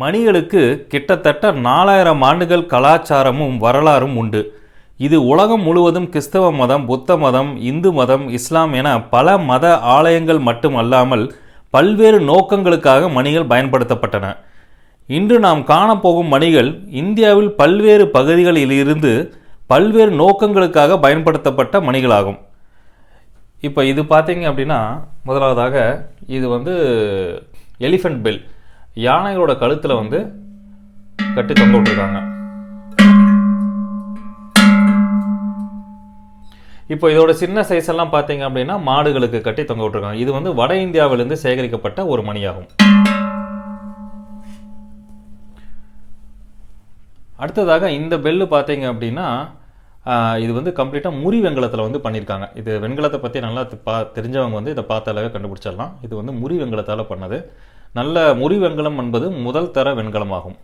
மணிகளுக்கு கிட்டத்தட்ட 4000 ஆண்டுகள் கலாச்சாரமும் வரலாறும் உண்டு. இது உலகம் முழுவதும் கிறிஸ்தவ மதம், புத்த மதம், இந்து மதம், இஸ்லாம் என பல மத ஆலயங்கள் மட்டும் அல்லாமல் பல்வேறு நோக்கங்களுக்காக மணிகள் பயன்படுத்தப்பட்டன. இன்று நாம் காணப்போகும் மணிகள் இந்தியாவில் பல்வேறு பகுதிகளில் இருந்து பல்வேறு நோக்கங்களுக்காக பயன்படுத்தப்பட்ட மணிகளாகும். இப்போ இது பார்த்தீங்க அப்படின்னா, முதலாவதாக இது எலிஃபண்ட் பெல், யானைகளோட கழுத்தில் கட்டி தொங்க விட்டுருக்காங்க. இப்போ இதோட சின்ன சைஸ் எல்லாம் பார்த்தீங்க அப்படின்னா மாடுகளுக்கு கட்டி தொங்க விட்டுருக்காங்க. இது வட இந்தியாவிலிருந்து சேகரிக்கப்பட்ட ஒரு மணியாகும். அடுத்ததாக இந்த பெல்லு பார்த்தீங்க அப்படின்னா இது கம்ப்ளீட்டாக முறி வெண்கலத்தில் பண்ணியிருக்காங்க. இது வெண்கலத்தை பற்றி நல்லா தெரிஞ்சவங்க இதை பார்த்தாலே கண்டுபிடிச்சிடலாம். இது முறி வெண்கலத்தால் பண்ணது. நல்ல முறி வெண்கலம் என்பது முதல் தர வெண்கலமாகும்.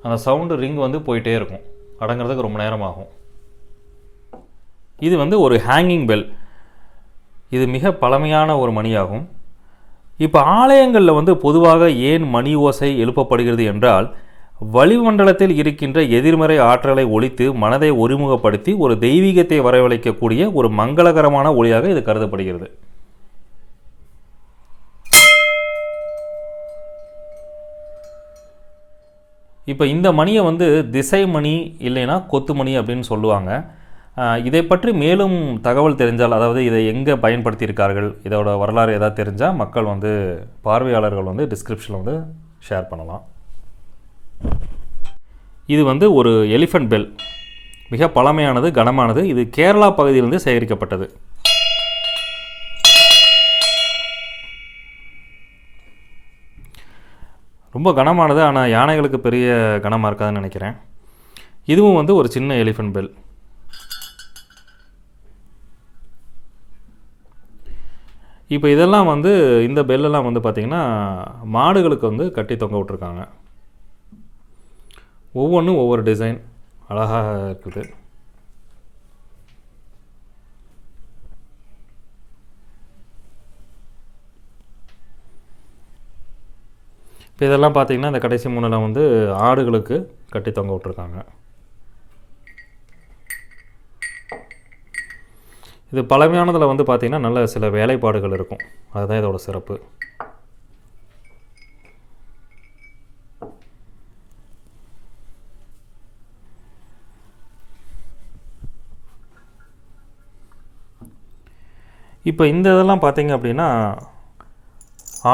அந்த சவுண்டு ரிங் போயிட்டே இருக்கும், அடங்கிறதுக்கு ரொம்ப நேரம் ஆகும். இது ஒரு ஹேங்கிங் பெல். இது மிக பழமையான ஒரு மணியாகும். இப்போ ஆலயங்களில் பொதுவாக ஏன் மணி ஓசை எழுப்பப்படுகிறது என்றால், வளிமண்டலத்தில் இருக்கின்ற எதிர்மறை ஆற்றலை ஒழித்து மனதை ஒருமுகப்படுத்தி ஒரு தெய்வீகத்தை வரவழைக்கக்கூடிய ஒரு மங்களகரமான ஒளியாக இது கருதப்படுகிறது. இப்போ இந்த மணியை திசை மணி இல்லைன்னா கொத்து மணி அப்படின்னு சொல்லுவாங்க. இதை பற்றி மேலும் தகவல் தெரிஞ்சால், அதாவது இதை எங்கே பயன்படுத்தியிருக்கார்கள், இதோட வரலாறு ஏதாவது தெரிஞ்சால் மக்கள் பார்வையாளர்கள் டிஸ்கிரிப்ஷனில் ஷேர் பண்ணலாம். இது ஒரு எலிஃபண்ட் பெல், மிக பழமையானது, கனமானது. இது கேரளா பகுதியிலிருந்து சேகரிக்கப்பட்டது. ரொம்ப கனமானது, ஆனால் யானைகளுக்கு பெரிய கனமாக இருக்காதுன்னு நினைக்கிறேன். இதுவும் ஒரு சின்ன எலிஃபண்ட் பெல். இப்போ இதெல்லாம் இந்த பெல்லெல்லாம் பார்த்திங்கன்னா மாடுகளுக்கு கட்டி தொங்க விட்ருக்காங்க. ஒவ்வொன்றும் ஒவ்வொரு டிசைன் அழகாக இருக்குது. இப்போ இதெல்லாம் பார்த்திங்கன்னா இந்த கடைசி மூணில் ஆடுகளுக்கு கட்டி தொங்க விட்ருக்காங்க. இது பழமையானதில் பார்த்திங்கன்னா நல்ல சில வேலைப்பாடுகள் இருக்கும், அதுதான் இதோட சிறப்பு. இப்போ இந்த இதெல்லாம் பார்த்திங்க அப்படின்னா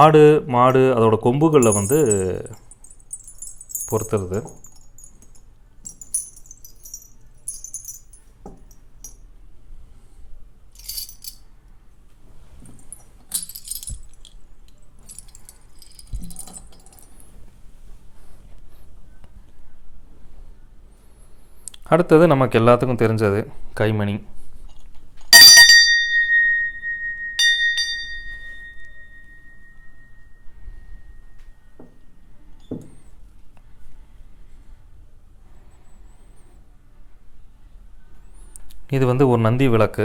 ஆடு மாடு அதோட கொம்புகளில் பொறுத்துறது. அடுத்தது நமக்கு எல்லாத்துக்கும் தெரிஞ்சது கைமணி. இது ஒரு நந்தி விளக்கு.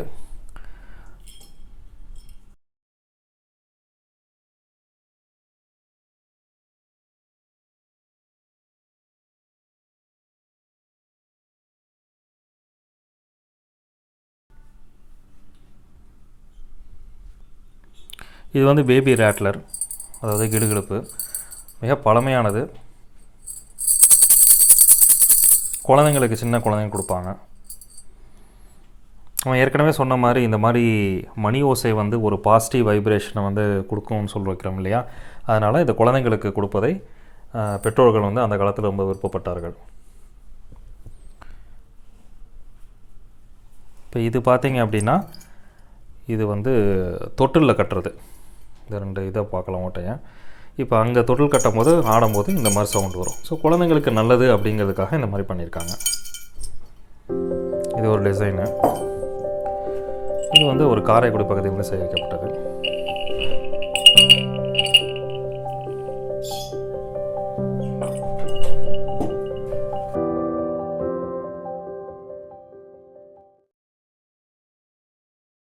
இது பேபி ரேட்லர், அதாவது கிடுகிடுப்பு. மிக பழமையானது, குழந்தைங்களுக்கு, சின்ன குழந்தைங்க கொடுப்பாங்க. நம்ம ஏற்கனவே சொன்ன மாதிரி இந்த மாதிரி மணி ஓசை ஒரு பாசிட்டிவ் வைப்ரேஷனை கொடுக்கும்னு வைக்கிறோம் இல்லையா, அதனால் இந்த குழந்தைங்களுக்கு கொடுப்பதை பெற்றோர்கள் அந்த காலத்தில் ரொம்ப விருப்பப்பட்டார்கள். இப்போ இது பார்த்தீங்க அப்படின்னா இது தொட்டிலில் கட்டுறது. இந்த ரெண்டு இதை பார்க்கலாம் ஓட்டையை. இப்போ அங்கே தொட்டில் கட்டும் போது ஆடும்போது இந்த மாதிரி சவுண்டு வரும். ஸோ குழந்தைங்களுக்கு நல்லது அப்படிங்கிறதுக்காக இந்த மாதிரி பண்ணியிருக்காங்க. இது ஒரு டிசைனு. இது ஒரு காரைக்குடி பகுதியிலிருந்து சேகரிக்கப்பட்டது.